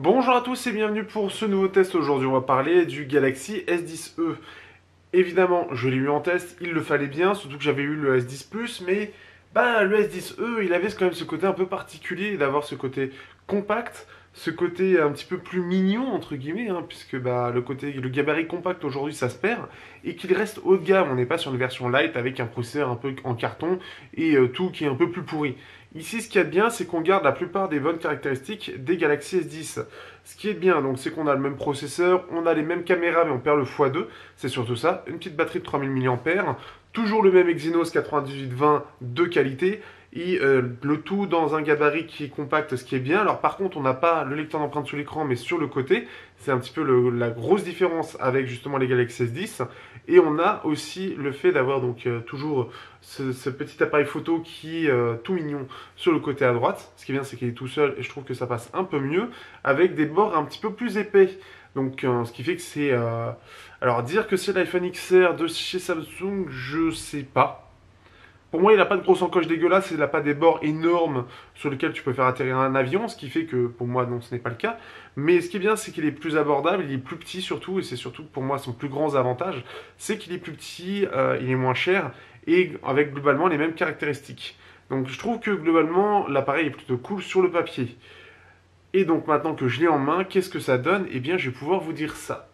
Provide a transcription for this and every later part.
Bonjour à tous et bienvenue pour ce nouveau test. Aujourd'hui on va parler du Galaxy S10e. Évidemment je l'ai eu en test, il le fallait bien, surtout que j'avais eu le S10 Plus, mais le S10e il avait quand même ce côté un peu particulier d'avoir ce côté compact, ce côté un petit peu plus mignon entre guillemets, puisque le gabarit compact aujourd'hui ça se perd, et qu'il reste haut de gamme. On n'est pas sur une version light avec un processeur un peu en carton et tout qui est un peu plus pourri. Ici, ce qu'il y a de bien, c'est qu'on garde la plupart des bonnes caractéristiques des Galaxy S10. Ce qui est bien, donc, c'est qu'on a le même processeur, on a les mêmes caméras, mais on perd le x2. C'est surtout ça. Une petite batterie de 3000 mAh, toujours le même Exynos 9820 de qualité, et le tout dans un gabarit qui est compact, ce qui est bien. Alors par contre, on n'a pas le lecteur d'empreinte sur l'écran, mais sur le côté. C'est un petit peu la grosse différence avec justement les Galaxy S10. Et on a aussi le fait d'avoir donc toujours ce petit appareil photo qui est tout mignon sur le côté à droite. Ce qui est bien, c'est qu'il est tout seul et je trouve que ça passe un peu mieux avec des bords un petit peu plus épais. Donc ce qui fait que c'est... Alors dire que c'est l'iPhone XR de chez Samsung, je sais pas. Pour moi, il n'a pas de grosse encoche dégueulasse, il n'a pas des bords énormes sur lesquels tu peux faire atterrir un avion, ce qui fait que pour moi, non, ce n'est pas le cas. Mais ce qui est bien, c'est qu'il est plus abordable, il est plus petit surtout, et c'est surtout pour moi son plus grand avantage, c'est qu'il est plus petit, il est moins cher, et avec globalement les mêmes caractéristiques. Donc je trouve que globalement, l'appareil est plutôt cool sur le papier. Et donc maintenant que je l'ai en main, qu'est-ce que ça donne? Eh bien, je vais pouvoir vous dire ça.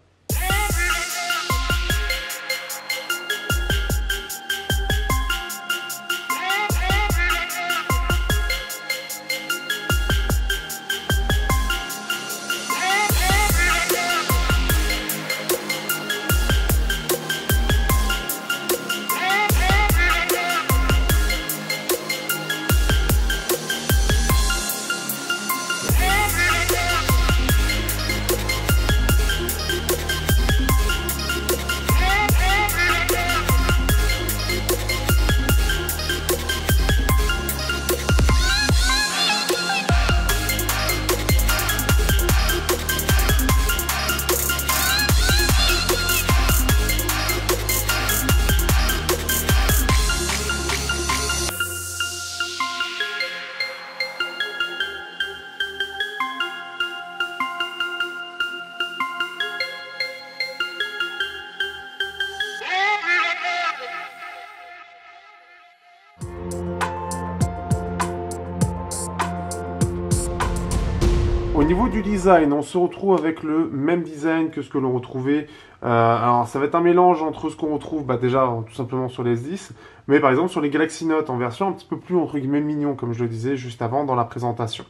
Au niveau du design, on se retrouve avec le même design que ce que l'on retrouvait. Alors, ça va être un mélange entre ce qu'on retrouve déjà tout simplement sur les S10, mais par exemple sur les Galaxy Note en version un petit peu plus entre guillemets mignon, comme je le disais juste avant dans la présentation.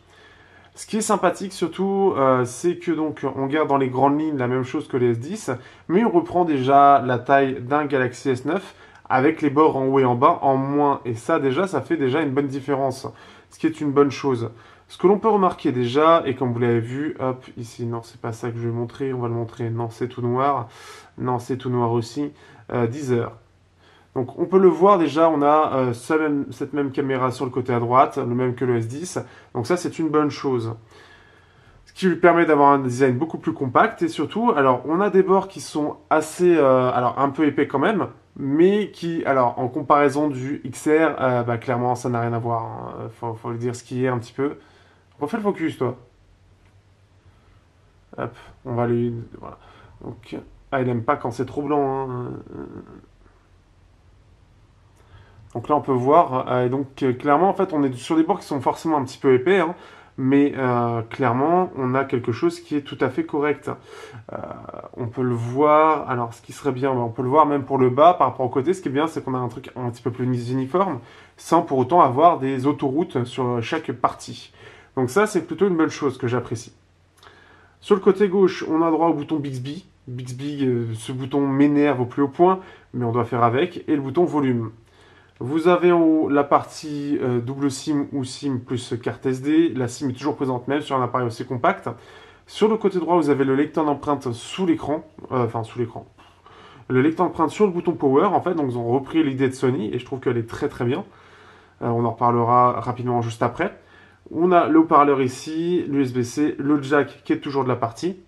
Ce qui est sympathique surtout, c'est que donc on garde dans les grandes lignes la même chose que les S10, mais on reprend déjà la taille d'un Galaxy S9 avec les bords en haut et en bas en moins. Et ça déjà, ça fait déjà une bonne différence, ce qui est une bonne chose. Ce que l'on peut remarquer déjà, et comme vous l'avez vu, hop, ici, non, c'est pas ça que je vais montrer, on va le montrer, non, c'est tout noir, non, c'est tout noir aussi, 10 heures. Donc on peut le voir déjà, on a cette même caméra sur le côté à droite, le même que le S10, donc ça c'est une bonne chose. Ce qui lui permet d'avoir un design beaucoup plus compact, et surtout, alors on a des bords qui sont assez, alors un peu épais quand même, mais qui, alors en comparaison du XR, clairement ça n'a rien à voir, faut le dire ce qui est un petit peu. Refais le focus, toi. Hop, on va lui... Voilà. Donc, il n'aime pas quand c'est trop blanc. Donc là, on peut voir. Et donc, clairement, en fait, on est sur des bords qui sont forcément un petit peu épais. Mais clairement, on a quelque chose qui est tout à fait correct. On peut le voir. Alors, ce qui serait bien, on peut le voir même pour le bas par rapport au côté. Ce qui est bien, c'est qu'on a un truc un petit peu plus uniforme, sans pour autant avoir des autoroutes sur chaque partie. Donc ça, c'est plutôt une bonne chose que j'apprécie. Sur le côté gauche, on a droit au bouton Bixby. Bixby, ce bouton m'énerve au plus haut point, mais on doit faire avec. Et le bouton volume. Vous avez en haut la partie double SIM ou SIM plus carte SD. La SIM est toujours présente même sur un appareil aussi compact. Sur le côté droit, vous avez le lecteur d'empreinte sous l'écran. Sous l'écran. Le lecteur d'empreinte sur le bouton Power, en fait. Donc ils ont repris l'idée de Sony et je trouve qu'elle est très très bien. On en reparlera rapidement juste après. On a le haut-parleur ici, l'USB-C, le jack qui est toujours de la partie.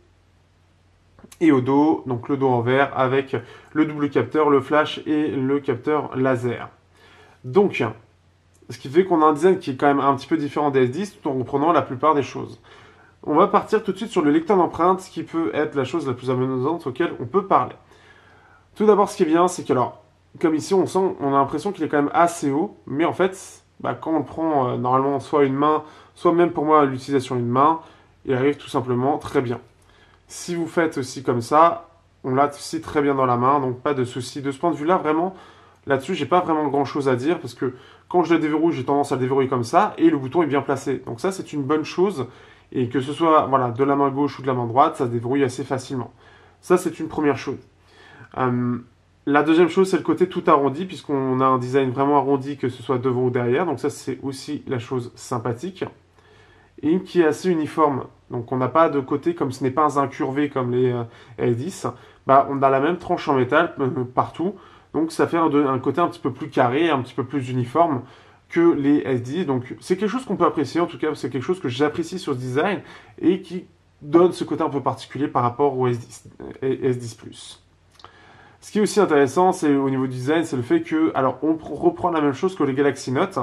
Et au dos, donc le dos en verre avec le double capteur, le flash et le capteur laser. Donc, ce qui fait qu'on a un design qui est quand même un petit peu différent des S10 tout en reprenant la plupart des choses. On va partir tout de suite sur le lecteur d'empreintes, qui peut être la chose la plus amusante auquel on peut parler. Tout d'abord, ce qui est bien, c'est que, alors, comme ici, on a l'impression qu'il est quand même assez haut, mais en fait, bah, quand on le prend normalement soit une main, soit même pour moi l'utilisation d'une main, il arrive tout simplement très bien. Si vous faites aussi comme ça, on l'a aussi très bien dans la main, donc pas de souci. De ce point de vue-là, vraiment, là-dessus, j'ai pas vraiment grand-chose à dire, parce que quand je le déverrouille, j'ai tendance à le déverrouiller comme ça, et le bouton est bien placé. Donc ça, c'est une bonne chose, et que ce soit voilà, de la main gauche ou de la main droite, ça se déverrouille assez facilement. Ça, c'est une première chose. La deuxième chose, c'est le côté tout arrondi, puisqu'on a un design vraiment arrondi, que ce soit devant ou derrière. Donc ça, c'est aussi la chose sympathique. Et qui est assez uniforme. Donc on n'a pas de côté, comme ce n'est pas un incurvé comme les S10, bah, on a la même tranche en métal partout. Donc ça fait un côté un petit peu plus carré, un petit peu plus uniforme que les S10. Donc c'est quelque chose qu'on peut apprécier, en tout cas c'est quelque chose que j'apprécie sur ce design et qui donne ce côté un peu particulier par rapport au S10 Plus. Ce qui est aussi intéressant, c'est au niveau du design, c'est le fait que, alors on reprend la même chose que les Galaxy Note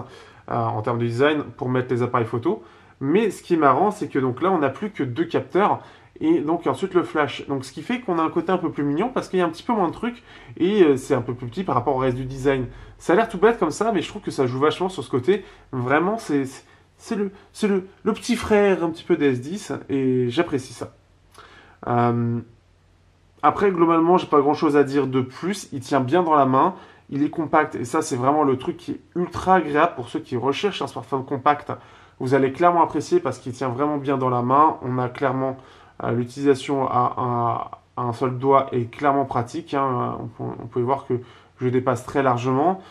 en termes de design pour mettre les appareils photo, mais ce qui est marrant, c'est que donc là on n'a plus que 2 capteurs et donc ensuite le flash. Donc ce qui fait qu'on a un côté un peu plus mignon parce qu'il y a un petit peu moins de trucs et c'est un peu plus petit par rapport au reste du design. Ça a l'air tout bête comme ça, mais je trouve que ça joue vachement sur ce côté. Vraiment, c'est le petit frère un petit peu des S10 et j'apprécie ça. Après, globalement, j'ai pas grand chose à dire de plus. Il tient bien dans la main. Il est compact. Et ça, c'est vraiment le truc qui est ultra agréable pour ceux qui recherchent un smartphone compact. Vous allez clairement apprécier parce qu'il tient vraiment bien dans la main. On a clairement l'utilisation à un seul doigt est clairement pratique. Hein. On peut voir que je dépasse très largement.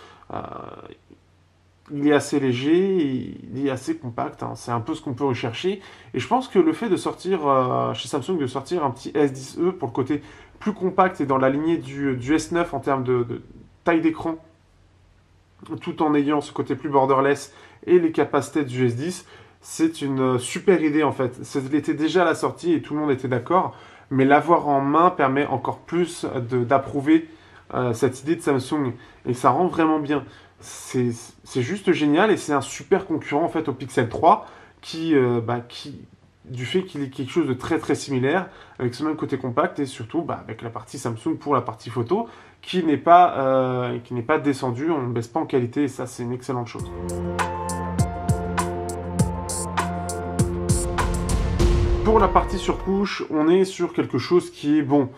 Il est assez léger, il est assez compact, hein. C'est un peu ce qu'on peut rechercher. Et je pense que le fait de sortir, chez Samsung, de sortir un petit S10e pour le côté plus compact et dans la lignée du S9 en termes de taille d'écran, tout en ayant ce côté plus borderless et les capacités du S10, c'est une super idée en fait. Il était déjà à la sortie et tout le monde était d'accord, mais l'avoir en main permet encore plus d'approuver cette idée de Samsung et ça rend vraiment bien. C'est juste génial et c'est un super concurrent en fait au Pixel 3 qui du fait qu'il est quelque chose de très très similaire avec ce même côté compact et surtout avec la partie Samsung pour la partie photo qui n'est pas descendue, on ne baisse pas en qualité et ça c'est une excellente chose. Pour la partie surcouche, on est sur quelque chose qui est bon.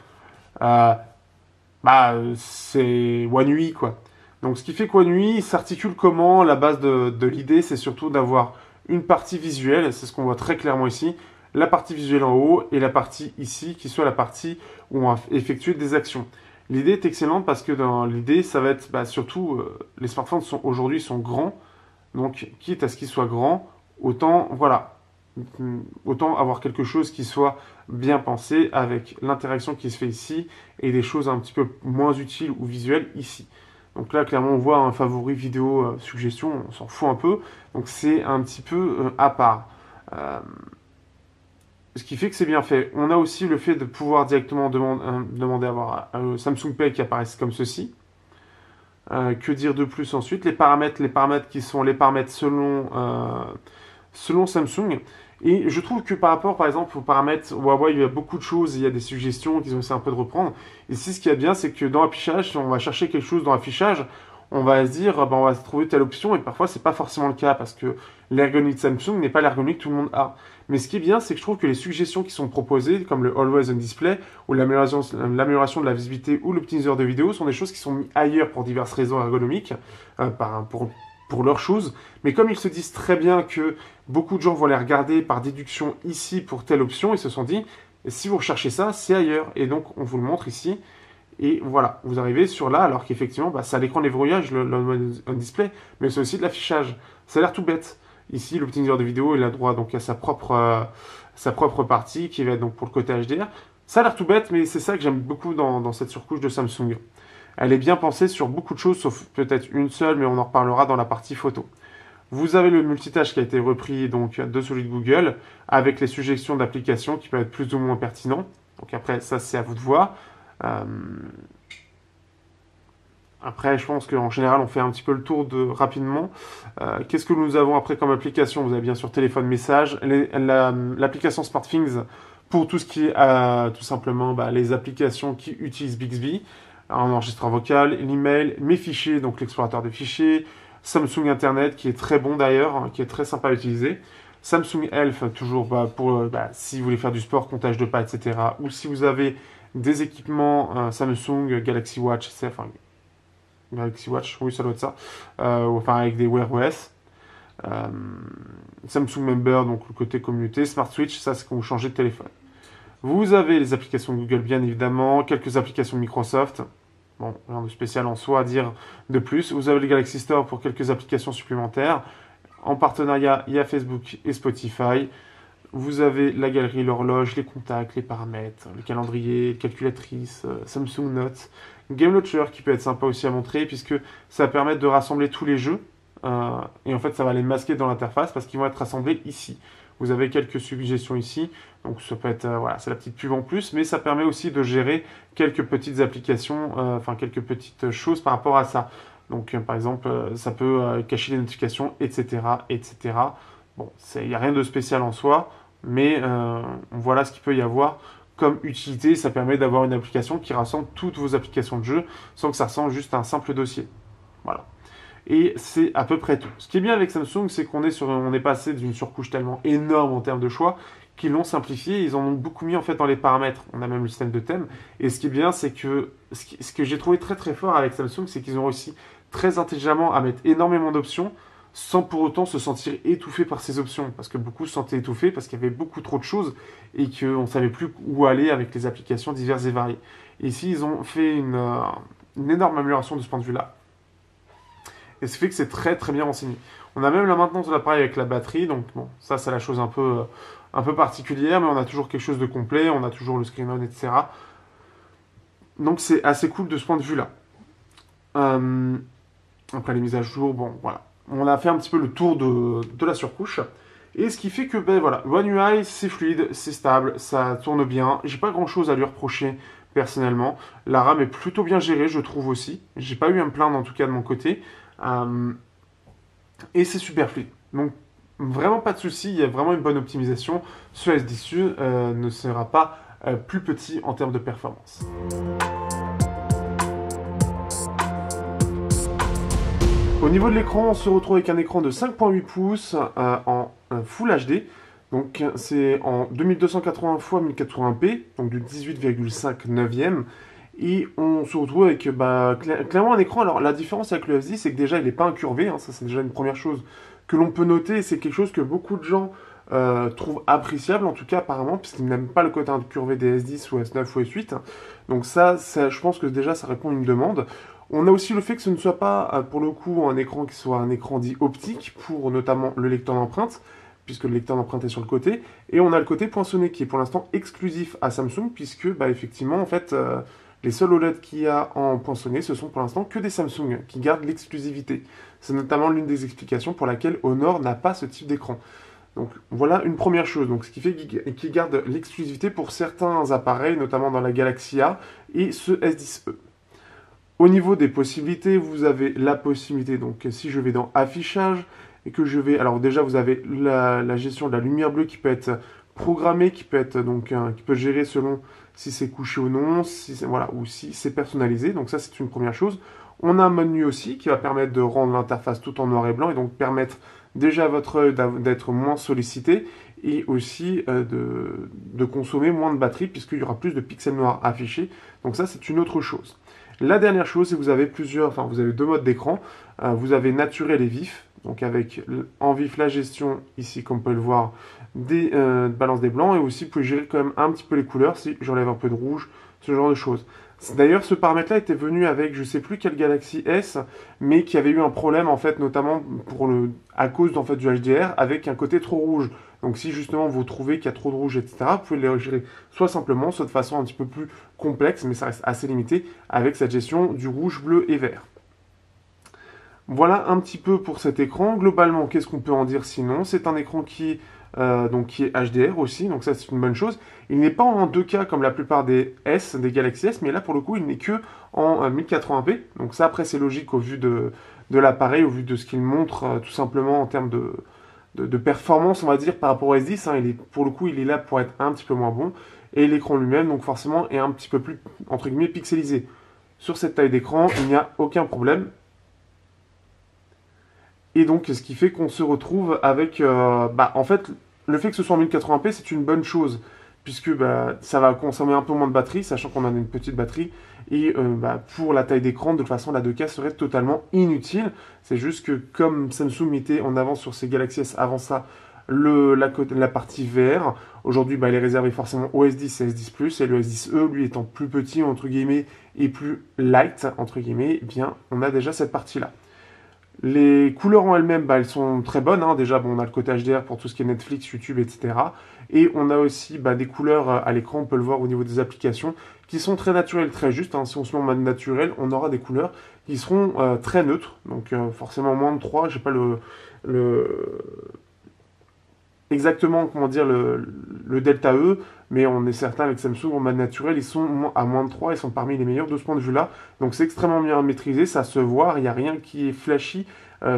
C'est One UI quoi. Donc ce qui fait qu'One UI s'articule comment? La base de l'idée, c'est surtout d'avoir une partie visuelle, c'est ce qu'on voit très clairement ici, la partie visuelle en haut et la partie ici qui soit la partie où on va effectuer des actions. L'idée est excellente parce que dans l'idée, ça va être surtout, les smartphones aujourd'hui sont grands, donc quitte à ce qu'ils soient grands, autant avoir quelque chose qui soit bien pensé avec l'interaction qui se fait ici et des choses un petit peu moins utiles ou visuelles ici. Donc là, clairement, on voit un favori vidéo suggestion, on s'en fout un peu. Donc c'est un petit peu à part. Ce qui fait que c'est bien fait. On a aussi le fait de pouvoir directement demander à avoir un Samsung Pay qui apparaisse comme ceci. Que dire de plus ensuite? Les paramètres qui sont les paramètres selon Samsung. Et je trouve que par rapport, par exemple, aux paramètres Huawei, il y a beaucoup de choses, il y a des suggestions qu'ils ont essayé un peu de reprendre. Et ici, ce qui est bien, c'est que dans l'affichage, si on va chercher quelque chose dans l'affichage, on va se dire, on va trouver telle option, et parfois, c'est pas forcément le cas, parce que l'ergonomie de Samsung n'est pas l'ergonomie que tout le monde a. Mais ce qui est bien, c'est que je trouve que les suggestions qui sont proposées, comme le Always on Display, ou l'amélioration de la visibilité, ou l'optimiseur de vidéo, sont des choses qui sont mises ailleurs pour diverses raisons ergonomiques, pour leurs choses, mais comme ils se disent très bien que beaucoup de gens vont les regarder par déduction ici pour telle option, ils se sont dit, si vous recherchez ça, c'est ailleurs. Et donc, on vous le montre ici. Et voilà, vous arrivez sur là, alors qu'effectivement, c'est à l'écran de verrouillage, le display, mais c'est aussi de l'affichage. Ça a l'air tout bête. Ici, l'optimiseur de vidéo, il a droit donc à sa propre partie, qui va être donc pour le côté HDR. Ça a l'air tout bête, mais c'est ça que j'aime beaucoup dans cette surcouche de Samsung. Elle est bien pensée sur beaucoup de choses, sauf peut-être une seule, mais on en reparlera dans la partie photo. Vous avez le multitâche qui a été repris donc de celui de Google, avec les suggestions d'applications qui peuvent être plus ou moins pertinents. Donc après, ça c'est à vous de voir. Après, je pense qu'en général, on fait un petit peu le tour rapidement. Qu'est-ce que nous avons après comme application? Vous avez bien sûr téléphone, message, l'application SmartThings pour tout ce qui est tout simplement les applications qui utilisent Bixby, un enregistreur vocal, l'email, mes fichiers, donc l'explorateur de fichiers, Samsung Internet qui est très bon d'ailleurs, hein, qui est très sympa à utiliser. Samsung Health, toujours pour si vous voulez faire du sport, comptage de pas, etc. Ou si vous avez des équipements Samsung Galaxy Watch, enfin Galaxy Watch, oui ça doit être ça, enfin avec des Wear OS. Samsung Member, donc le côté communauté, Smart Switch, ça c'est quand vous changez de téléphone. Vous avez les applications Google bien évidemment, quelques applications Microsoft, bon, rien de spécial en soi à dire de plus. Vous avez le Galaxy Store pour quelques applications supplémentaires. En partenariat, il y a Facebook et Spotify. Vous avez la galerie, l'horloge, les contacts, les paramètres, le calendrier, calculatrice, Samsung Notes, Game Launcher qui peut être sympa aussi à montrer puisque ça va permettre de rassembler tous les jeux et en fait ça va les masquer dans l'interface parce qu'ils vont être rassemblés ici. Vous avez quelques suggestions ici, donc ça peut être, voilà, c'est la petite pub en plus, mais ça permet aussi de gérer quelques petites applications, enfin quelques petites choses par rapport à ça. Donc par exemple, ça peut cacher les notifications, etc., etc. Bon, il n'y a rien de spécial en soi, mais voilà ce qu'il peut y avoir comme utilité. Ça permet d'avoir une application qui rassemble toutes vos applications de jeu sans que ça ressemble juste à un simple dossier. Voilà. Et c'est à peu près tout. Ce qui est bien avec Samsung, c'est on est passé d'une surcouche tellement énorme en termes de choix qu'ils l'ont simplifié. Ils en ont beaucoup mis en fait dans les paramètres. On a même le système de thème. Et ce qui est bien, c'est que ce que j'ai trouvé très très fort avec Samsung, c'est qu'ils ont réussi très intelligemment à mettre énormément d'options sans pour autant se sentir étouffé par ces options. Parce que beaucoup se sentaient étouffés parce qu'il y avait beaucoup trop de choses et qu'on ne savait plus où aller avec les applications diverses et variées. Et ici, ils ont fait une énorme amélioration de ce point de vue-là. Et ce qui fait que c'est très très bien renseigné. On a même la maintenance de l'appareil avec la batterie, donc bon, ça c'est la chose un peu particulière, mais on a toujours quelque chose de complet, on a toujours le screen on, etc. Donc c'est assez cool de ce point de vue-là. Après les mises à jour, bon voilà. On a fait un petit peu le tour de la surcouche. Et ce qui fait que, ben voilà, One UI, c'est fluide, c'est stable, ça tourne bien. J'ai pas grand chose à lui reprocher personnellement. La RAM est plutôt bien gérée, je trouve aussi. J'ai pas eu à me plaindre en tout cas de mon côté. Et c'est super fluide. Donc vraiment pas de souci, il y a vraiment une bonne optimisation. Ce S10U ne sera pas plus petit en termes de performance. Au niveau de l'écran, on se retrouve avec un écran de 5.8 pouces en Full HD. Donc c'est en 2280 x 1080p, donc du 18,5 neuvième. Et on se retrouve avec clairement un écran. Alors la différence avec le S10, c'est que déjà il n'est pas incurvé, hein, ça c'est déjà une première chose que l'on peut noter. C'est quelque chose que beaucoup de gens trouvent appréciable, en tout cas apparemment, puisqu'ils n'aiment pas le côté incurvé des S10 ou S9 ou S8. Donc ça, je pense que déjà ça répond à une demande. On a aussi le fait que ce ne soit pas pour le coup un écran qui soit un écran dit optique pour notamment le lecteur d'empreintes, puisque le lecteur d'empreintes est sur le côté. Et on a le côté poinçonné qui est pour l'instant exclusif à Samsung, puisque effectivement en fait les seuls OLED qu'il y a en poinçonné, ce sont pour l'instant que des Samsung qui gardent l'exclusivité. C'est notamment l'une des explications pour laquelle Honor n'a pas ce type d'écran. Donc voilà une première chose, donc ce qui fait qu'il garde l'exclusivité pour certains appareils, notamment dans la Galaxy A et ce S10e. Au niveau des possibilités, vous avez la possibilité, donc si je vais dans affichage, et que je vais, alors déjà vous avez la gestion de la lumière bleue qui peut être programmée, qui peut être donc qui peut gérer selon si c'est couché ou non, voilà, ou si c'est personnalisé, donc ça c'est une première chose. On a un mode nuit aussi qui va permettre de rendre l'interface tout en noir et blanc et donc permettre déjà à votre œil d'être moins sollicité et aussi de consommer moins de batterie puisqu'il y aura plus de pixels noirs affichés, donc ça c'est une autre chose. La dernière chose, c'est que vous avez vous avez deux modes d'écran. Vous avez naturel et vif, donc avec en vif la gestion, ici comme on peut le voir, des balance des blancs, et aussi vous pouvez gérer quand même un petit peu les couleurs, si j'enlève un peu de rouge, ce genre de choses. D'ailleurs, ce paramètre-là était venu avec, je sais plus quel Galaxy S, mais qui avait eu un problème, en fait, notamment à cause en fait, du HDR, avec un côté trop rouge. Donc si justement vous trouvez qu'il y a trop de rouge, etc., vous pouvez les gérer soit simplement, soit de façon un petit peu plus complexe, mais ça reste assez limité, avec cette gestion du rouge, bleu et vert. Voilà un petit peu pour cet écran. Globalement, qu'est-ce qu'on peut en dire sinon? C'est un écran qui donc qui est HDR aussi, donc ça c'est une bonne chose. Il n'est pas en 2K comme la plupart des des Galaxy S, mais là pour le coup il n'est que en 1080p. Donc ça après c'est logique au vu de l'appareil, au vu de ce qu'il montre tout simplement en termes de performance, on va dire, par rapport au S10. Hein, pour le coup il est là pour être un petit peu moins bon. Et l'écran lui-même, donc forcément, est un petit peu plus, entre guillemets, pixelisé. Sur cette taille d'écran, il n'y a aucun problème. Et donc, ce qui fait qu'on se retrouve avec... en fait, le fait que ce soit en 1080p, c'est une bonne chose. Puisque ça va consommer un peu moins de batterie, sachant qu'on a une petite batterie. Et pour la taille d'écran, de toute façon, la 2K serait totalement inutile. C'est juste que comme Samsung mettait en avant sur ses Galaxy S avant ça, la partie VR, aujourd'hui, elle est réservée forcément au S10 et S10 Plus, et le S10e, lui étant plus petit, entre guillemets, et plus light, entre guillemets, eh bien, on a déjà cette partie-là. Les couleurs en elles-mêmes, elles sont très bonnes. Hein. Déjà, on a le côté HDR pour tout ce qui est Netflix, YouTube, etc. Et on a aussi des couleurs à l'écran, on peut le voir au niveau des applications, qui sont très naturelles, très justes. Hein. Si on se met en mode naturel, on aura des couleurs qui seront très neutres. Donc forcément moins de 3, je sais pas exactement comment dire le delta E, mais on est certain avec Samsung en mode naturel, ils sont à moins de 3, ils sont parmi les meilleurs de ce point de vue-là. Donc c'est extrêmement bien maîtrisé, ça se voit, il n'y a rien qui est flashy,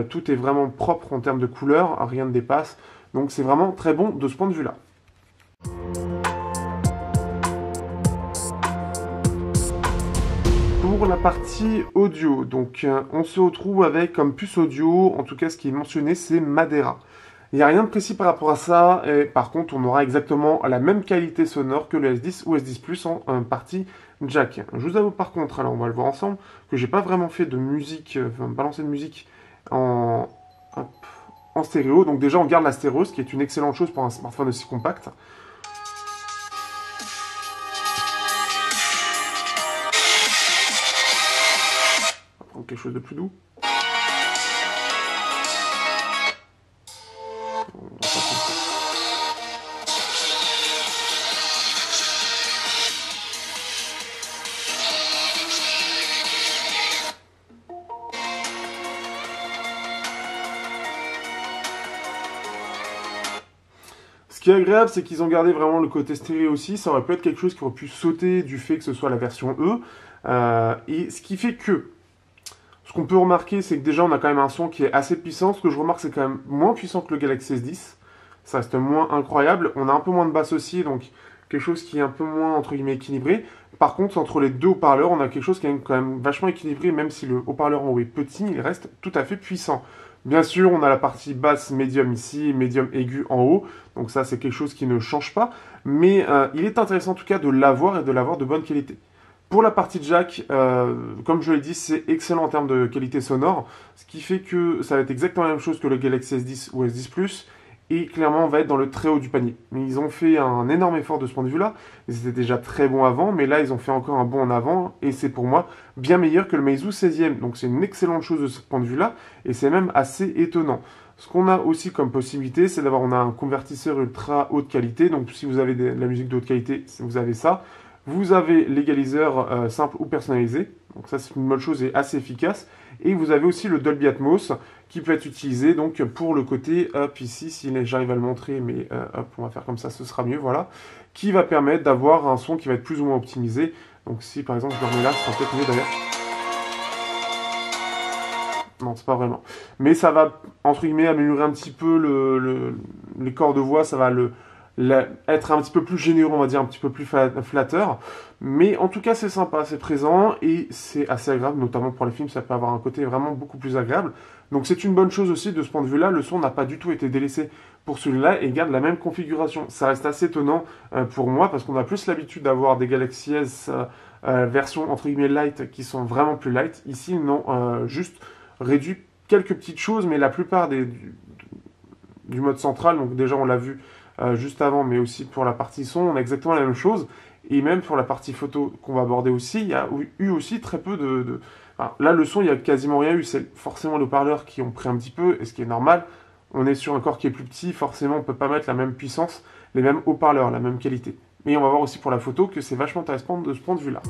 tout est vraiment propre en termes de couleurs, rien ne dépasse. Donc c'est vraiment très bon de ce point de vue-là. Pour la partie audio, donc on se retrouve avec comme puce audio, en tout cas ce qui est mentionné c'est Madera. Il n'y a rien de précis par rapport à ça, et par contre on aura exactement la même qualité sonore que le S10 ou S10 Plus en partie jack. Je vous avoue par contre, alors on va le voir ensemble, que j'ai pas vraiment fait de musique, balancer de musique en stéréo. Donc déjà on garde la stéréo, ce qui est une excellente chose pour un smartphone aussi compact. On va prendre quelque chose de plus doux. Ce qui est agréable, c'est qu'ils ont gardé vraiment le côté stéréo aussi. Ça aurait pu être quelque chose qui aurait pu sauter du fait que ce soit la version E. Et ce qui fait que, ce qu'on peut remarquer, c'est que déjà on a quand même un son qui est assez puissant. Ce que je remarque, c'est quand même moins puissant que le Galaxy S10. Ça reste moins incroyable. On a un peu moins de basse aussi, donc quelque chose qui est un peu moins, entre guillemets, équilibré. Par contre, entre les deux haut-parleurs, on a quelque chose qui est quand même vachement équilibré. Même si le haut-parleur en haut est petit, il reste tout à fait puissant. Bien sûr, on a la partie basse médium ici, médium aigu en haut. Donc ça, c'est quelque chose qui ne change pas. Mais il est intéressant en tout cas de l'avoir et de l'avoir de bonne qualité. Pour la partie jack, comme je l'ai dit, c'est excellent en termes de qualité sonore. Ce qui fait que ça va être exactement la même chose que le Galaxy S10 ou S10 Plus. Et clairement, on va être dans le très haut du panier. Mais ils ont fait un énorme effort de ce point de vue-là. Ils étaient déjà très bons avant, mais là, ils ont fait encore un bond en avant. Et c'est pour moi bien meilleur que le Meizu 16e. Donc c'est une excellente chose de ce point de vue-là. Et c'est même assez étonnant. Ce qu'on a aussi comme possibilité, c'est d'avoir un convertisseur ultra haute qualité. Donc si vous avez de la musique de haute qualité, vous avez ça. Vous avez l'égaliseur simple ou personnalisé. Donc ça, c'est une bonne chose et assez efficace. Et vous avez aussi le Dolby Atmos qui peut être utilisé donc pour le côté up ici, si j'arrive à le montrer, mais hop, on va faire comme ça, ce sera mieux, voilà. Qui va permettre d'avoir un son qui va être plus ou moins optimisé. Donc si par exemple je le remets là, ce sera peut-être mieux d'ailleurs. Non, c'est pas vraiment. Mais ça va, entre guillemets, améliorer un petit peu les corps de voix, ça va être un petit peu plus généreux, on va dire, un petit peu plus flatteur. Mais en tout cas, c'est sympa, c'est présent et c'est assez agréable, notamment pour les films, ça peut avoir un côté vraiment beaucoup plus agréable. Donc c'est une bonne chose aussi de ce point de vue-là, le son n'a pas du tout été délaissé pour celui-là et garde la même configuration. Ça reste assez étonnant pour moi parce qu'on a plus l'habitude d'avoir des Galaxy S version entre guillemets light qui sont vraiment plus light. Ici, ils n'ont juste réduit quelques petites choses, mais la plupart du mode central, donc déjà on l'a vu juste avant, mais aussi pour la partie son, on a exactement la même chose. Et même pour la partie photo qu'on va aborder aussi, il y a eu aussi très peu Enfin, là, le son, il n'y a quasiment rien eu. C'est forcément les haut-parleurs qui ont pris un petit peu, et ce qui est normal. On est sur un corps qui est plus petit, forcément, on ne peut pas mettre la même puissance, les mêmes haut-parleurs, la même qualité. Mais on va voir aussi pour la photo que c'est vachement intéressant de ce point de vue-là.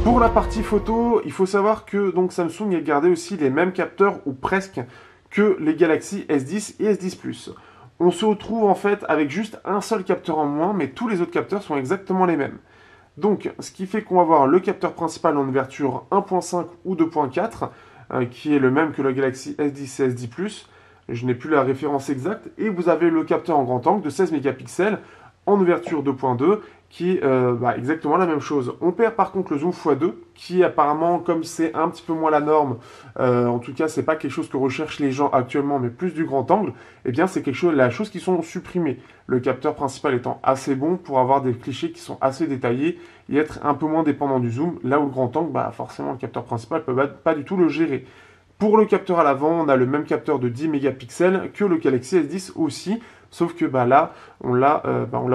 Pour la partie photo, il faut savoir que donc Samsung a gardé aussi les mêmes capteurs, ou presque, que les Galaxy S10 et S10 Plus. On se retrouve en fait avec juste un seul capteur en moins, mais tous les autres capteurs sont exactement les mêmes. Donc, ce qui fait qu'on va avoir le capteur principal en ouverture 1.5 ou 2.4, qui est le même que le Galaxy S10 et S10 Plus. Je n'ai plus la référence exacte. Et vous avez le capteur en grand angle de 16 mégapixels en ouverture 2.2, qui est exactement la même chose. On perd par contre le zoom x2, qui apparemment, comme c'est un petit peu moins la norme, en tout cas c'est pas quelque chose que recherchent les gens actuellement, mais plus du grand angle, eh bien c'est la chose qui sont supprimées. Le capteur principal étant assez bon pour avoir des clichés qui sont assez détaillés et être un peu moins dépendant du zoom, là où le grand angle, forcément le capteur principal peut pas du tout le gérer. Pour le capteur à l'avant, on a le même capteur de 10 mégapixels que le Galaxy S10 aussi, sauf que là, on l'a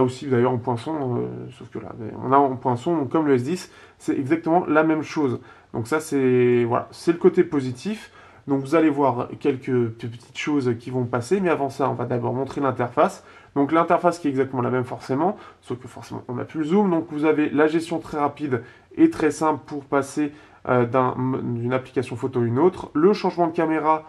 aussi d'ailleurs en poinçon, sauf que là, on a en poinçon comme le S10, c'est exactement la même chose. Donc ça, c'est le côté positif. Donc vous allez voir quelques petites choses qui vont passer, mais avant ça, on va d'abord montrer l'interface. Donc l'interface qui est exactement la même forcément, sauf que forcément on n'a plus le zoom. Donc vous avez la gestion très rapide et très simple pour passer d'une application photo à une autre. Le changement de caméra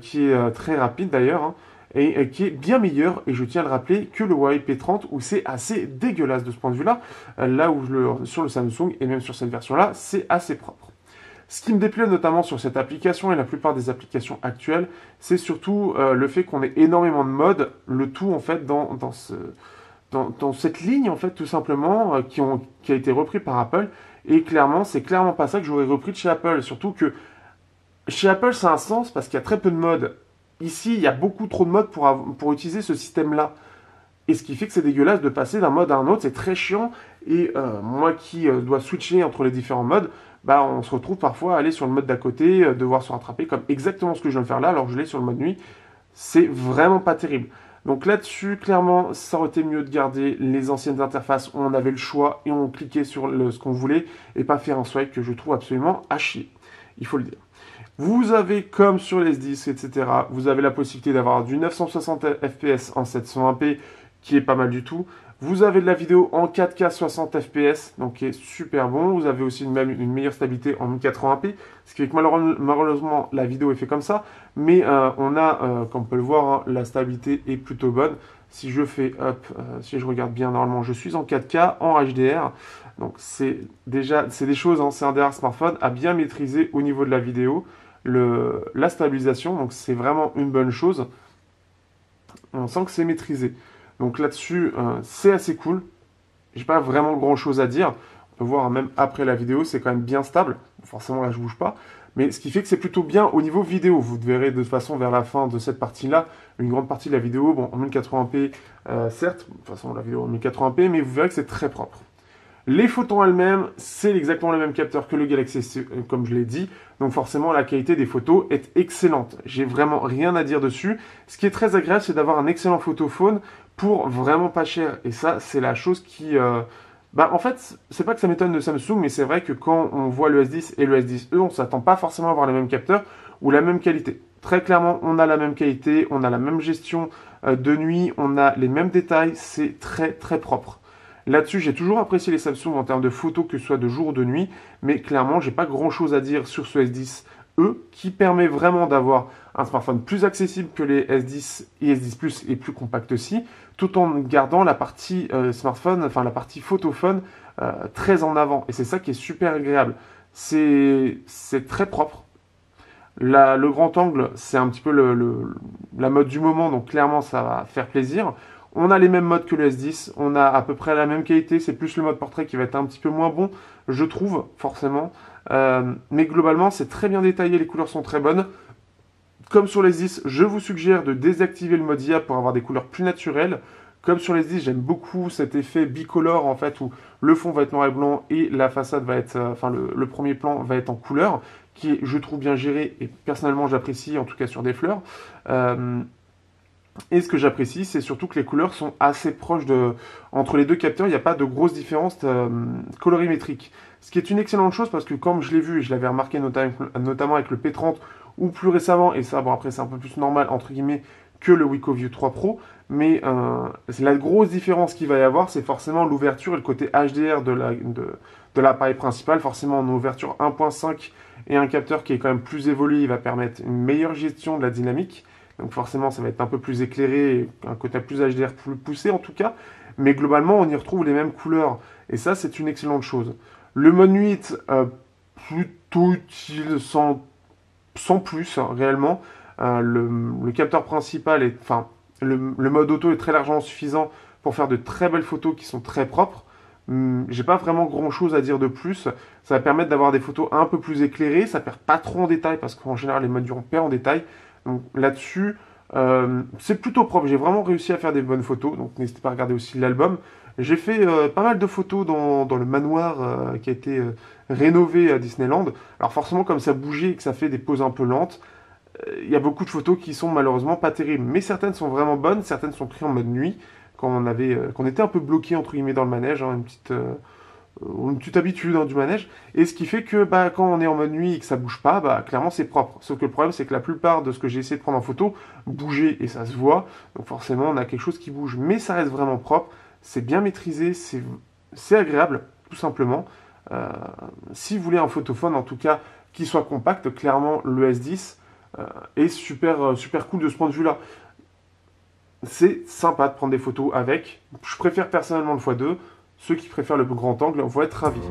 qui est très rapide d'ailleurs, hein, et qui est bien meilleur, et je tiens à le rappeler, que le Huawei P30 où c'est assez dégueulasse de ce point de vue-là, là où sur le Samsung et même sur cette version-là, c'est assez propre. Ce qui me déplaît notamment sur cette application et la plupart des applications actuelles, c'est surtout le fait qu'on ait énormément de modes, le tout en fait dans cette ligne en fait tout simplement qui a été repris par Apple, et clairement c'est clairement pas ça que j'aurais repris de chez Apple, surtout que chez Apple ça a un sens parce qu'il y a très peu de modes. Ici il y a beaucoup trop de modes pour utiliser ce système-là. Et ce qui fait que c'est dégueulasse de passer d'un mode à un autre, c'est très chiant. Et moi qui dois switcher entre les différents modes, on se retrouve parfois à aller sur le mode d'à côté, devoir se rattraper, comme exactement ce que je viens de faire là, alors que je l'ai sur le mode nuit. C'est vraiment pas terrible. Donc là-dessus, clairement, ça aurait été mieux de garder les anciennes interfaces où on avait le choix et on cliquait sur ce qu'on voulait, et pas faire un swipe que je trouve absolument à chier. Il faut le dire. Vous avez, comme sur les S10, etc., vous avez la possibilité d'avoir du 960 fps en 720p, qui est pas mal du tout. Vous avez de la vidéo en 4K 60 fps, donc qui est super bon. Vous avez aussi même une meilleure stabilité en 1080p, ce qui fait que malheureusement la vidéo est faite comme ça. Mais on a, comme on peut le voir, hein, la stabilité est plutôt bonne. Si je fais up, si je regarde bien, normalement je suis en 4K, en HDR. Donc c'est des choses, hein, c'est un derrière smartphone à bien maîtriser au niveau de la vidéo. La stabilisation, donc c'est vraiment une bonne chose. On sent que c'est maîtrisé. Donc là-dessus, c'est assez cool. J'ai pas vraiment grand chose à dire. On peut voir même après la vidéo, c'est quand même bien stable. Forcément, là, je bouge pas. Mais ce qui fait que c'est plutôt bien au niveau vidéo. Vous verrez de toute façon vers la fin de cette partie-là, une grande partie de la vidéo, bon, en 1080p, certes, de toute façon, la vidéo en 1080p, mais vous verrez que c'est très propre. Les photos elles-mêmes, c'est exactement le même capteur que le Galaxy S, comme je l'ai dit. Donc forcément, la qualité des photos est excellente. J'ai vraiment rien à dire dessus. Ce qui est très agréable, c'est d'avoir un excellent photophone pour vraiment pas cher. Et ça, c'est la chose qui... en fait, c'est pas que ça m'étonne de Samsung, mais c'est vrai que quand on voit le S10 et le S10e, on s'attend pas forcément à avoir les mêmes capteurs ou la même qualité. Très clairement, on a la même qualité, on a la même gestion de nuit, on a les mêmes détails, c'est très très propre. Là-dessus, j'ai toujours apprécié les Samsung en termes de photos, que ce soit de jour ou de nuit, mais clairement, j'ai pas grand-chose à dire sur ce S10e, qui permet vraiment d'avoir un smartphone plus accessible que les S10 et S10 Plus et plus compact aussi, tout en gardant la partie smartphone, enfin la partie photophone très en avant. Et c'est ça qui est super agréable. C'est très propre. Le grand angle, c'est un petit peu la mode du moment, donc clairement, ça va faire plaisir. On a les mêmes modes que le S10, on a à peu près la même qualité, c'est plus le mode portrait qui va être un petit peu moins bon, je trouve, forcément. Mais globalement, c'est très bien détaillé, les couleurs sont très bonnes. Comme sur les S10, je vous suggère de désactiver le mode IA pour avoir des couleurs plus naturelles. Comme sur les S10, j'aime beaucoup cet effet bicolore, en fait, où le fond va être noir et blanc et la façade va être, le premier plan va être en couleur, qui est, je trouve, bien géré et personnellement, j'apprécie, en tout cas sur des fleurs. Et ce que j'apprécie, c'est surtout que les couleurs sont assez proches entre les deux capteurs, il n'y a pas de grosse différence colorimétrique. Ce qui est une excellente chose parce que comme je l'ai vu et je l'avais remarqué notamment avec le P30 ou plus récemment, et ça bon après c'est un peu plus normal entre guillemets, que le Wacom 3 Pro, mais la grosse différence qu'il va y avoir, c'est forcément l'ouverture et le côté HDR de l'appareil principal. Forcément, en ouverture 1.5 et un capteur qui est quand même plus évolué, il va permettre une meilleure gestion de la dynamique. Donc forcément, ça va être un peu plus éclairé, un côté plus HDR plus poussé en tout cas. Mais globalement, on y retrouve les mêmes couleurs. Et ça, c'est une excellente chose. Le mode nuit, plutôt utile, sans plus, hein, réellement. Le capteur principal est... Enfin, le mode auto est très largement suffisant pour faire de très belles photos qui sont très propres. J'ai pas vraiment grand chose à dire de plus. Ça va permettre d'avoir des photos un peu plus éclairées. Ça perd pas trop en détail parce qu'en général, les modes on perd en détail. Donc là-dessus, c'est plutôt propre. J'ai vraiment réussi à faire des bonnes photos. Donc n'hésitez pas à regarder aussi l'album. J'ai fait pas mal de photos dans le manoir qui a été rénové à Disneyland. Alors forcément, comme ça bougeait et que ça fait des poses un peu lentes, il y a beaucoup de photos qui sont malheureusement pas terribles. Mais certaines sont vraiment bonnes, certaines sont prises en mode nuit, quand on était un peu bloqué entre guillemets dans le manège, hein, une petite habitude hein, du manège. Et ce qui fait que quand on est en mode nuit et que ça bouge pas, clairement c'est propre. Sauf que le problème c'est que la plupart de ce que j'ai essayé de prendre en photo bougeait et ça se voit. Donc forcément on a quelque chose qui bouge. Mais ça reste vraiment propre, c'est bien maîtrisé, c'est agréable, tout simplement. Si vous voulez un photophone en tout cas qui soit compact, clairement le S10 est super cool de ce point de vue-là. C'est sympa de prendre des photos avec. Je préfère personnellement le x2. Ceux qui préfèrent le grand angle vont être ravis.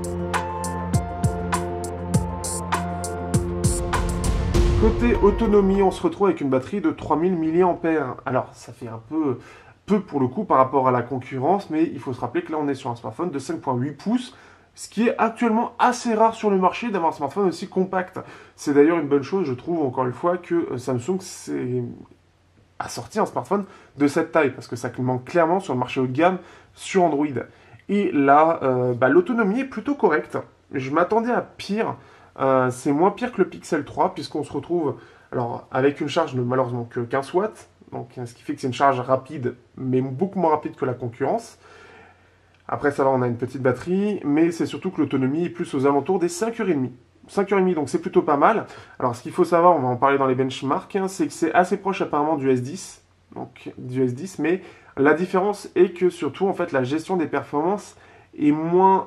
Côté autonomie, on se retrouve avec une batterie de 3000 mAh. Alors, ça fait un peu pour le coup par rapport à la concurrence, mais il faut se rappeler que là, on est sur un smartphone de 5,8 pouces, ce qui est actuellement assez rare sur le marché d'avoir un smartphone aussi compact. C'est d'ailleurs une bonne chose, je trouve, encore une fois, que Samsung a sorti un smartphone de cette taille, parce que ça manque clairement sur le marché haut de gamme sur Android. Et là, l'autonomie est plutôt correcte. Je m'attendais à pire. C'est moins pire que le Pixel 3, puisqu'on se retrouve avec une charge de malheureusement que 15 watts, donc, ce qui fait que c'est une charge rapide, mais beaucoup moins rapide que la concurrence. Après ça va, on a une petite batterie, mais c'est surtout que l'autonomie est plus aux alentours des 5h30. 5h30, donc c'est plutôt pas mal. Alors ce qu'il faut savoir, on va en parler dans les benchmarks, hein, c'est que c'est assez proche apparemment du S10, mais la différence est que surtout en fait la gestion des performances est moins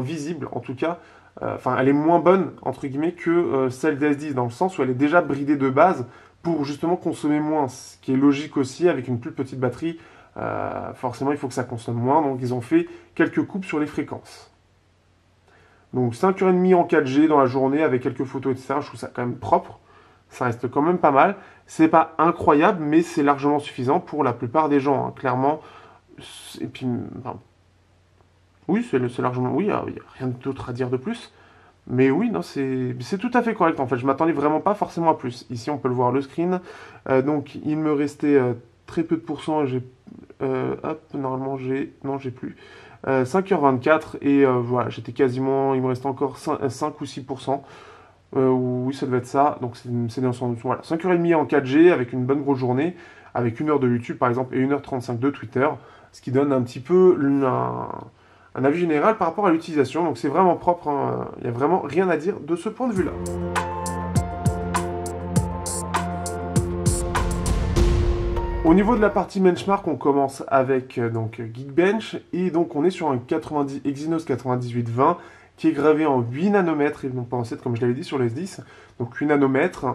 visible, en tout cas, elle est moins bonne entre guillemets que celle des S10 dans le sens où elle est déjà bridée de base pour justement consommer moins, ce qui est logique aussi avec une plus petite batterie. Forcément, il faut que ça consomme moins, donc ils ont fait quelques coupes sur les fréquences. Donc 5h30 en 4G dans la journée avec quelques photos, etc. Je trouve ça quand même propre. Ça reste quand même pas mal. C'est pas incroyable, mais c'est largement suffisant pour la plupart des gens, hein, clairement. Et puis, oui, c'est largement... Oui, il n'y a rien d'autre à dire de plus. Mais oui, non, c'est tout à fait correct en fait. Je m'attendais vraiment pas forcément à plus. Ici, on peut le voir le screen. Donc, il me restait très peu de pourcents. Normalement, non, j'ai plus. 5h24 et voilà, j'étais quasiment, il me restait encore 5 ou 6%. Oui, ça devait être ça. Donc c'est dans son voilà, 5h30 en 4G avec une bonne grosse journée, avec 1 heure de YouTube par exemple et 1h35 de Twitter, ce qui donne un petit peu un avis général par rapport à l'utilisation. Donc c'est vraiment propre, hein. Il n'y a vraiment rien à dire de ce point de vue-là. Au niveau de la partie benchmark, on commence avec Geekbench et donc on est sur un Exynos 9820 qui est gravé en 8 nanomètres et non pas en 7 comme je l'avais dit sur le S10, donc 8 nanomètres.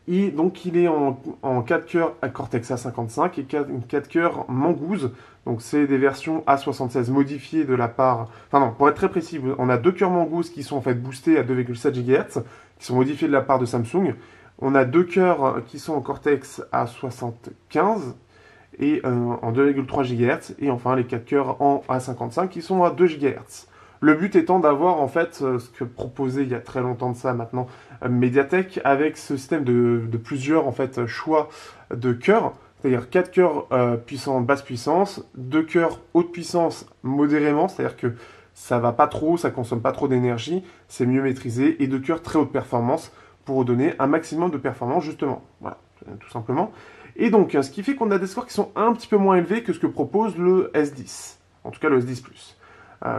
Et donc il est en 4 cœurs à Cortex A55 et 4 cœurs Mangouze. Donc c'est des versions A76 modifiées de la part... Enfin non, pour être très précis, on a 2 cœurs Mangouze qui sont en fait boostés à 2,7 GHz, qui sont modifiés de la part de Samsung. On a 2 cœurs qui sont en Cortex A75 et en 2,3 GHz. Et enfin les 4 cœurs en A55 qui sont à 2 GHz. Le but étant d'avoir en fait ce que proposait il y a très longtemps de ça maintenant Mediatek avec ce système de plusieurs en fait choix de cœurs, c'est-à-dire 4 cœurs puissants basse puissance, 2 cœurs haute puissance modérément, c'est-à-dire que ça va pas trop, ça consomme pas trop d'énergie, c'est mieux maîtrisé, et 2 cœurs très haute performance pour donner un maximum de performance justement, voilà, tout simplement. Et donc ce qui fait qu'on a des scores qui sont un petit peu moins élevés que ce que propose le S10, en tout cas le S10 Plus.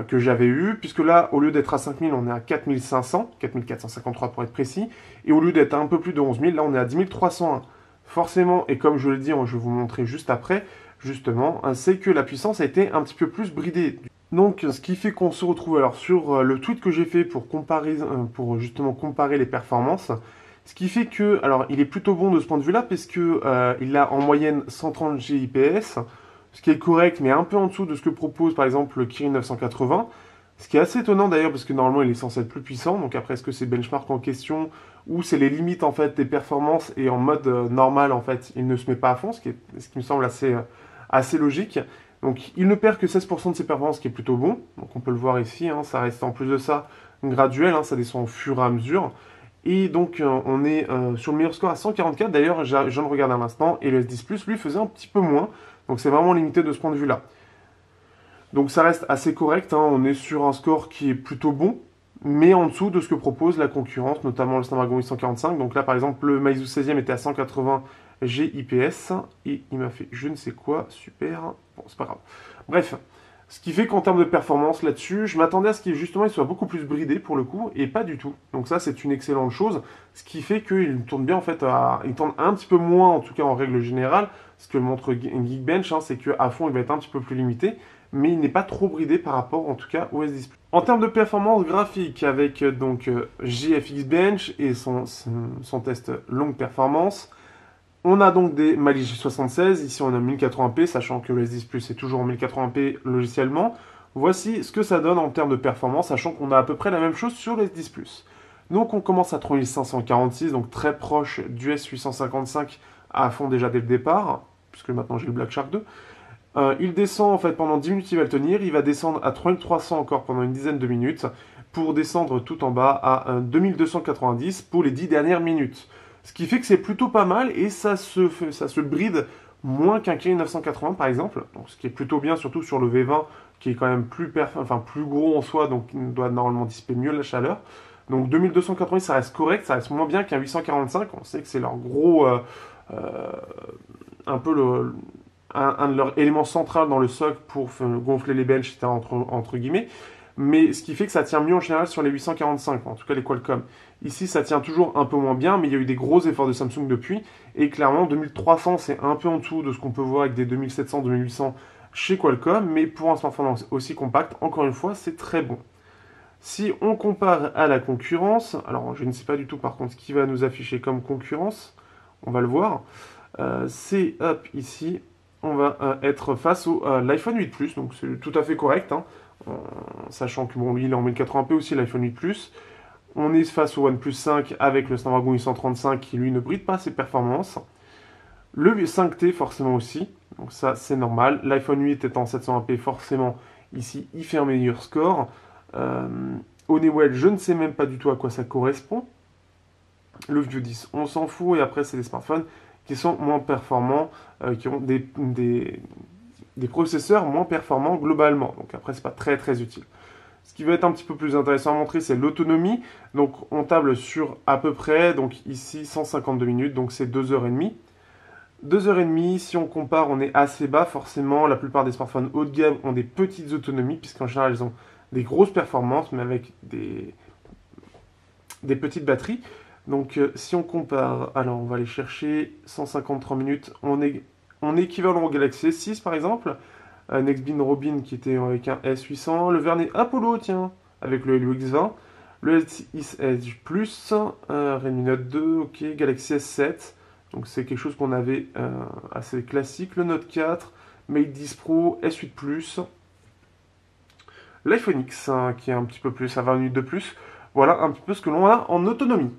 Que j'avais eu, puisque là, au lieu d'être à 5000, on est à 4500, 4453 pour être précis, et au lieu d'être à un peu plus de 11000, là on est à 10 301. forcément, et comme je le dis, je vais vous montrer juste après, justement, c'est que la puissance a été un petit peu plus bridée. Donc, ce qui fait qu'on se retrouve alors sur le tweet que j'ai fait pour comparer, pour justement comparer les performances. Ce qui fait que, alors, il est plutôt bon de ce point de vue-là, puisque il a en moyenne 130 GIPS, ce qui est correct, mais un peu en dessous de ce que propose par exemple le Kirin 980. Ce qui est assez étonnant d'ailleurs, parce que normalement il est censé être plus puissant. Donc après, est-ce que c'est benchmark en question ou c'est les limites en fait des performances et en mode normal en fait, il ne se met pas à fond, ce qui me semble assez logique. Donc il ne perd que 16% de ses performances, ce qui est plutôt bon. Donc on peut le voir ici, hein, ça reste en plus de ça graduel, hein, ça descend au fur et à mesure. Et donc on est sur le meilleur score à 144. D'ailleurs, je viens de regarder à l'instant, et le S10 Plus lui faisait un petit peu moins. Donc c'est vraiment limité de ce point de vue-là. Donc ça reste assez correct, hein, on est sur un score qui est plutôt bon, mais en dessous de ce que propose la concurrence, notamment le Snapdragon 845. Donc là par exemple le Meizu 16e était à 180 GIPS, et il m'a fait je ne sais quoi, super, bon c'est pas grave. Bref, ce qui fait qu'en termes de performance là-dessus, je m'attendais à ce qu'il justement il soit beaucoup plus bridé pour le coup, et pas du tout. Donc ça c'est une excellente chose, ce qui fait qu'il tourne bien en fait, il tourne un petit peu moins en tout cas en règle générale, ce que montre Geekbench, hein, c'est qu'à fond il va être un petit peu plus limité, mais il n'est pas trop bridé par rapport en tout cas au S10 Plus. En termes de performance graphique, avec donc GFX Bench et son test longue performance, on a donc des Mali G76, ici on a 1080p, sachant que le S10 Plus est toujours en 1080p logiciellement. Voici ce que ça donne en termes de performance, sachant qu'on a à peu près la même chose sur le S10 Plus. Donc on commence à 3546, donc très proche du S855 à fond déjà dès le départ, puisque maintenant j'ai le Black Shark 2. Il descend en fait pendant 10 minutes, il va le tenir, il va descendre à 3300 encore pendant une dizaine de minutes, pour descendre tout en bas à 2290 pour les 10 dernières minutes. Ce qui fait que c'est plutôt pas mal, et ça se bride moins qu'un Kirin 980 par exemple, donc ce qui est plutôt bien, surtout sur le V20, qui est quand même plus gros en soi, donc il doit normalement dissiper mieux la chaleur. Donc 2280 ça reste correct, ça reste moins bien qu'un 845, on sait que c'est leur gros, un peu un de leurs éléments centraux dans le socle pour gonfler les benches, etc. entre guillemets. Mais ce qui fait que ça tient mieux en général sur les 845, en tout cas les Qualcomm. Ici, ça tient toujours un peu moins bien, mais il y a eu des gros efforts de Samsung depuis. Et clairement, 2300, c'est un peu en dessous de ce qu'on peut voir avec des 2700, 2800 chez Qualcomm. Mais pour un smartphone aussi compact, encore une fois, c'est très bon. Si on compare à la concurrence, alors je ne sais pas du tout par contre ce qui va nous afficher comme concurrence, on va le voir. C'est hop ici, on va être face au l'iPhone 8 Plus, donc c'est tout à fait correct, hein, sachant que bon, lui il est en 1080p aussi, l'iPhone 8 Plus. On est face au OnePlus 5 avec le Snapdragon 835 qui lui ne bride pas ses performances. Le 5T forcément aussi, donc ça c'est normal. L'iPhone 8 étant en 720p, forcément ici il fait un meilleur score. Honeywell, je ne sais même pas du tout à quoi ça correspond. Le View 10, on s'en fout, et après c'est des smartphones qui sont moins performants, qui ont des processeurs moins performants globalement. Donc après, c'est pas très très utile. Ce qui va être un petit peu plus intéressant à montrer, c'est l'autonomie. Donc on table sur à peu près, donc ici 152 minutes, donc c'est 2h30. 2h30, si on compare, on est assez bas forcément. La plupart des smartphones haut de gamme ont des petites autonomies, puisqu'en général, ils ont des grosses performances, mais avec des petites batteries. Donc si on compare, alors on va aller chercher 153 minutes, on est équivalent au Galaxy S6 par exemple, Nextbeam Robin qui était avec un S800, le vernet Apollo tiens, avec le Helio X20, le S6 Edge Plus, Redmi Note 2, ok, Galaxy S7, donc c'est quelque chose qu'on avait assez classique, le Note 4, Mate 10 Pro, S8 Plus, l'iPhone X hein, qui est un petit peu plus à 20 minutes de plus. Voilà un petit peu ce que l'on a en autonomie.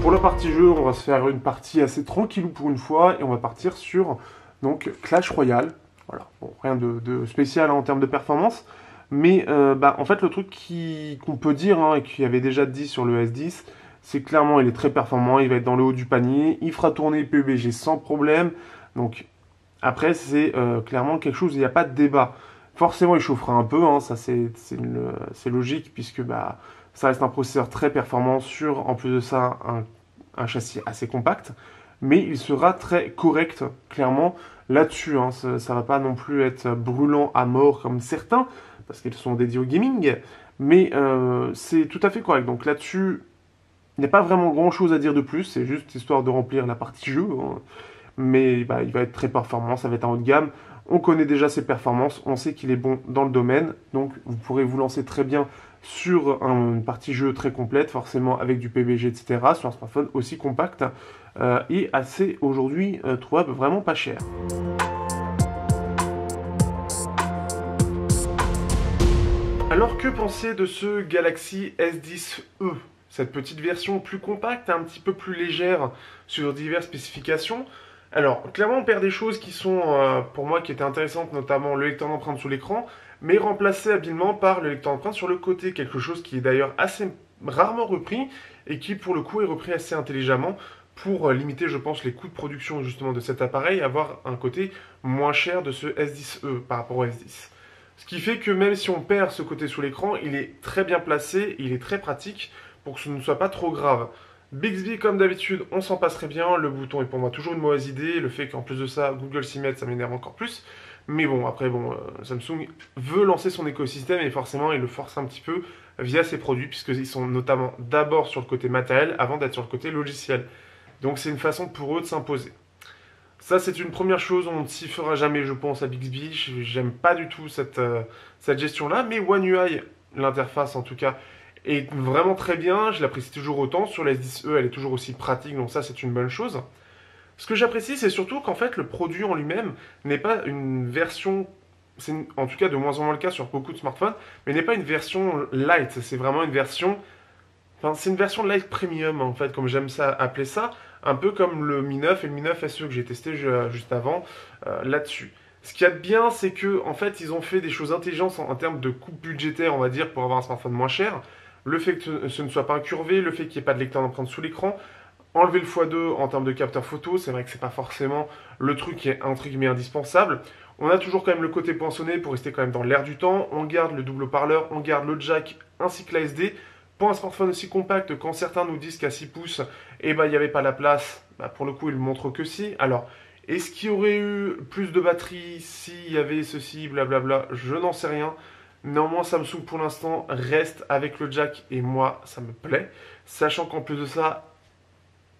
Pour la partie jeu, on va se faire une partie assez tranquille pour une fois, et on va partir sur donc Clash Royale. Voilà, bon, rien de spécial hein, en termes de performance, mais en fait le truc qu'on peut dire hein, et qui avait déjà dit sur le S10, c'est clairement il est très performant, il va être dans le haut du panier, il fera tourner PUBG sans problème. Donc après c'est clairement quelque chose, il n'y a pas de débat. Forcément il chauffera un peu, hein, ça c'est logique puisque ça reste un processeur très performant sur en plus de ça un châssis assez compact, mais il sera très correct clairement là-dessus. Hein, ça va pas non plus être brûlant à mort comme certains parce qu'ils sont dédiés au gaming. mais c'est tout à fait correct. Donc là-dessus, il n'y a pas vraiment grand-chose à dire de plus, c'est juste histoire de remplir la partie jeu, hein. Mais bah, il va être très performant, ça va être un haut de gamme. On connaît déjà ses performances, on sait qu'il est bon dans le domaine, donc vous pourrez vous lancer très bien sur une partie jeu très complète, forcément avec du PBG, etc., sur un smartphone aussi compact et assez aujourd'hui trouvable vraiment pas cher. Alors que penser de ce Galaxy S10e? Cette petite version plus compacte, un petit peu plus légère sur diverses spécifications. Alors, clairement, on perd des choses qui sont, pour moi, qui étaient intéressantes, notamment le lecteur d'empreintes sous l'écran, mais remplacé habilement par le lecteur d'empreintes sur le côté, quelque chose qui est d'ailleurs assez rarement repris, et qui, pour le coup, est repris assez intelligemment pour limiter, je pense, les coûts de production, justement, de cet appareil, avoir un côté moins cher de ce S10e par rapport au S10. Ce qui fait que même si on perd ce côté sous l'écran, il est très bien placé, il est très pratique pour que ce ne soit pas trop grave. Bixby, comme d'habitude, on s'en passerait bien. Le bouton est pour moi toujours une mauvaise idée. Le fait qu'en plus de ça, Google s'y mette, ça m'énerve encore plus. Mais bon, après, Samsung veut lancer son écosystème et forcément, il le force un petit peu via ses produits, puisqu'ils sont notamment d'abord sur le côté matériel avant d'être sur le côté logiciel. Donc c'est une façon pour eux de s'imposer. Ça, c'est une première chose, on ne s'y fera jamais, je pense, à Bixby. J'aime pas du tout cette gestion-là, mais One UI, l'interface en tout cas, est vraiment très bien. Je l'apprécie toujours autant. Sur la S10e, elle est toujours aussi pratique, donc ça, c'est une bonne chose. Ce que j'apprécie, c'est surtout qu'en fait, le produit en lui-même n'est pas une version, c'est en tout cas de moins en moins le cas sur beaucoup de smartphones, mais n'est pas une version light. C'est vraiment une version Enfin, c'est une version light premium, en fait, comme j'aime ça appeler ça, un peu comme le Mi 9 et le Mi 9 SE que j'ai testé juste avant là-dessus. Ce qu'il y a de bien, c'est que en fait, ils ont fait des choses intelligentes en termes de coût budgétaire, on va dire, pour avoir un smartphone moins cher. Le fait que ce ne soit pas incurvé, le fait qu'il n'y ait pas de lecteur d'empreinte sous l'écran, enlever le x2 en termes de capteur photo, c'est vrai que c'est pas forcément le truc qui est entre guillemets indispensable. On a toujours quand même le côté poinçonné pour rester quand même dans l'air du temps. On garde le double haut-parleur, on garde le jack ainsi que l'ASD. Pour un smartphone aussi compact, quand certains nous disent qu'à 6 pouces, eh ben, il n'y avait pas la place, bah, pour le coup, ils ne montrent que si. Alors, est-ce qu'il y aurait eu plus de batterie s'il y avait ceci, blablabla? Je n'en sais rien. Néanmoins, Samsung, pour l'instant, reste avec le jack, et moi, ça me plaît. Sachant qu'en plus de ça,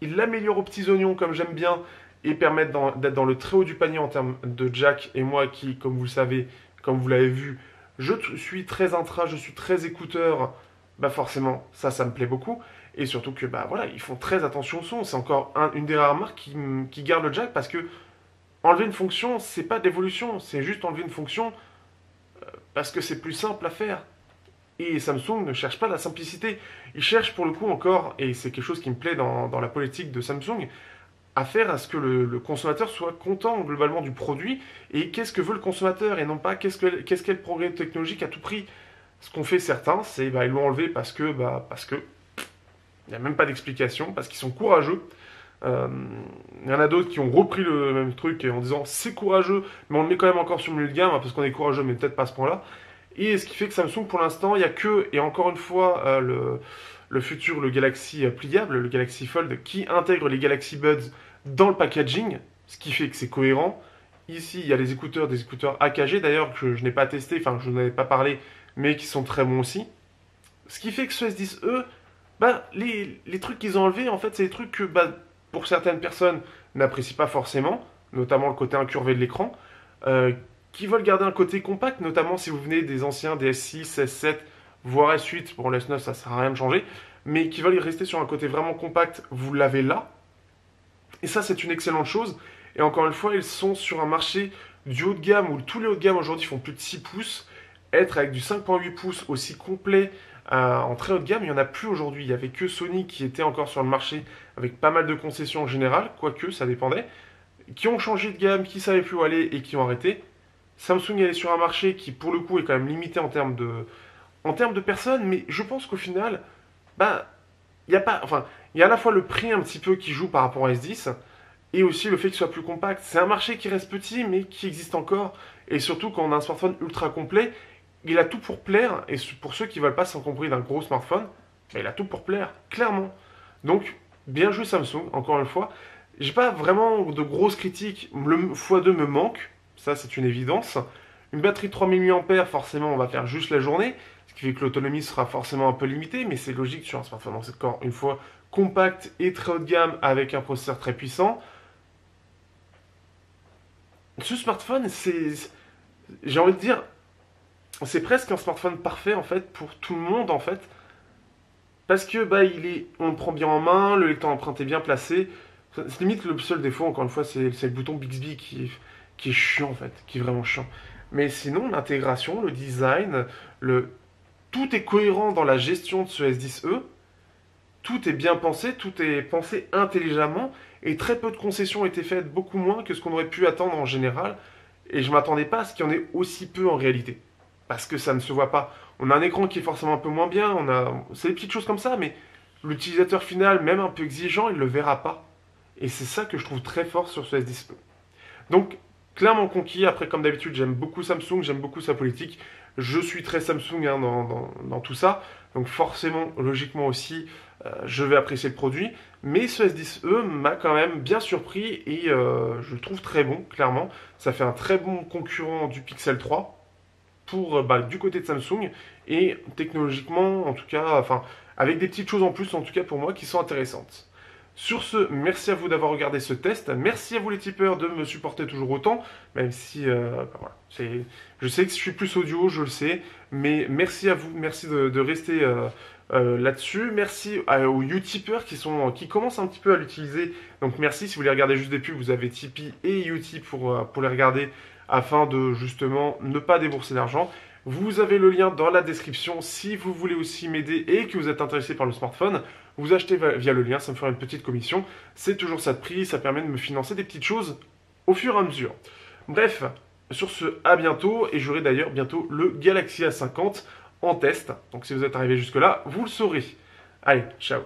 il l'améliore aux petits oignons, comme j'aime bien, et permettent d'être dans le très haut du panier en termes de jack. Et moi, qui, comme vous le savez, comme vous l'avez vu, je suis très intra, je suis très écouteur, bah forcément, ça me plaît beaucoup. Et surtout que, bah voilà, ils font très attention au son. C'est encore une des rares marques qui garde le jack parce que enlever une fonction, c'est pas d'évolution, c'est juste enlever une fonction parce que c'est plus simple à faire. Et Samsung ne cherche pas la simplicité. Il cherche pour le coup encore, et c'est quelque chose qui me plaît dans la politique de Samsung, à faire à ce que le consommateur soit content globalement du produit et qu'est-ce que veut le consommateur et non pas qu'est-ce qu'est le progrès technologique à tout prix. Ce qu'ont fait certains, c'est bah, ils l'ont enlevé parce que il n'y a même pas d'explication, parce qu'ils sont courageux. Il y en a d'autres qui ont repris le même truc en disant c'est courageux, mais on le met quand même encore sur le milieu de gamme, hein, parce qu'on est courageux, mais peut-être pas à ce point-là. Et ce qui fait que Samsung, pour l'instant, il n'y a que, et encore une fois, le futur, le Galaxy pliable, le Galaxy Fold, qui intègre les Galaxy Buds dans le packaging, ce qui fait que c'est cohérent. Ici, il y a des écouteurs AKG, d'ailleurs, que je n'ai pas testé, enfin, je n'en avais pas parlé, mais qui sont très bons aussi. Ce qui fait que ce S10e, bah, les trucs qu'ils ont enlevés, en fait, c'est des trucs que, bah, pour certaines personnes, n'apprécient pas forcément, notamment le côté incurvé de l'écran, qui veulent garder un côté compact, notamment si vous venez des anciens, des S6, S7, voire S8, pour le S9, ça sert à rien de changer, mais qui veulent y rester sur un côté vraiment compact, vous l'avez là. Et ça, c'est une excellente chose. Et encore une fois, ils sont sur un marché du haut de gamme, où tous les hauts de gamme aujourd'hui font plus de 6 pouces. Être avec du 5.8 pouces aussi complet en très haut de gamme, il n'y en a plus aujourd'hui. Il n'y avait que Sony qui était encore sur le marché avec pas mal de concessions en général, quoique ça dépendait, qui ont changé de gamme, qui ne savaient plus où aller et qui ont arrêté. Samsung est sur un marché qui, pour le coup, est quand même limité en termes de personnes, mais je pense qu'au final, bah, il y a pas, enfin, il y a à la fois le prix un petit peu qui joue par rapport à S10, et aussi le fait qu'il soit plus compact. C'est un marché qui reste petit, mais qui existe encore, et surtout quand on a un smartphone ultra complet, il a tout pour plaire, et pour ceux qui ne veulent pas s'encombrer d'un gros smartphone, bah, il a tout pour plaire, clairement. Donc, bien joué Samsung, encore une fois. J'ai pas vraiment de grosses critiques, le x2 me manque, ça c'est une évidence. Une batterie de 3000 mAh, forcément, on va faire juste la journée, ce qui fait que l'autonomie sera forcément un peu limitée, mais c'est logique sur un smartphone. Donc, c'est encore une fois compact et très haut de gamme avec un processeur très puissant. Ce smartphone, j'ai envie de dire, c'est presque un smartphone parfait en fait pour tout le monde en fait, parce que bah on le prend bien en main, le lecteur d'empreinte est bien placé. C'est limite le seul défaut, encore une fois, c'est le bouton Bixby qui est chiant en fait, qui est vraiment chiant. Mais sinon, l'intégration, le design, tout est cohérent dans la gestion de ce S10e. Tout est bien pensé, tout est pensé intelligemment, et très peu de concessions ont été faites, beaucoup moins que ce qu'on aurait pu attendre en général. Et je m'attendais pas à ce qu'il y en ait aussi peu en réalité. Parce que ça ne se voit pas. On a un écran qui est forcément un peu moins bien, c'est des petites choses comme ça, mais l'utilisateur final, même un peu exigeant, il ne le verra pas. Et c'est ça que je trouve très fort sur ce S10e. Donc, clairement conquis. Après, comme d'habitude, j'aime beaucoup Samsung, j'aime beaucoup sa politique. Je suis très Samsung hein, dans tout ça. Donc, forcément, logiquement aussi, je vais apprécier le produit. Mais ce S10e m'a quand même bien surpris et je le trouve très bon, clairement. Ça fait un très bon concurrent du Pixel 3 pour, du côté de Samsung. Et technologiquement, en tout cas, enfin, avec des petites choses en plus, en tout cas pour moi, qui sont intéressantes. Sur ce, merci à vous d'avoir regardé ce test. Merci à vous les tipeurs de me supporter toujours autant, même si voilà, je sais que je suis plus audio, je le sais, mais merci à vous, merci de rester là-dessus. Merci aux Utipeurs qui commencent un petit peu à l'utiliser. Donc merci, si vous voulez regarder juste des pubs, vous avez Tipeee et Utip pour les regarder afin de justement ne pas débourser d'argent. Vous avez le lien dans la description si vous voulez aussi m'aider et que vous êtes intéressé par le smartphone. Vous achetez via le lien, ça me fera une petite commission. C'est toujours ça de prix, ça permet de me financer des petites choses au fur et à mesure. Bref, sur ce, à bientôt. Et j'aurai d'ailleurs bientôt le Galaxy A50 en test. Donc si vous êtes arrivé jusque là, vous le saurez. Allez, ciao.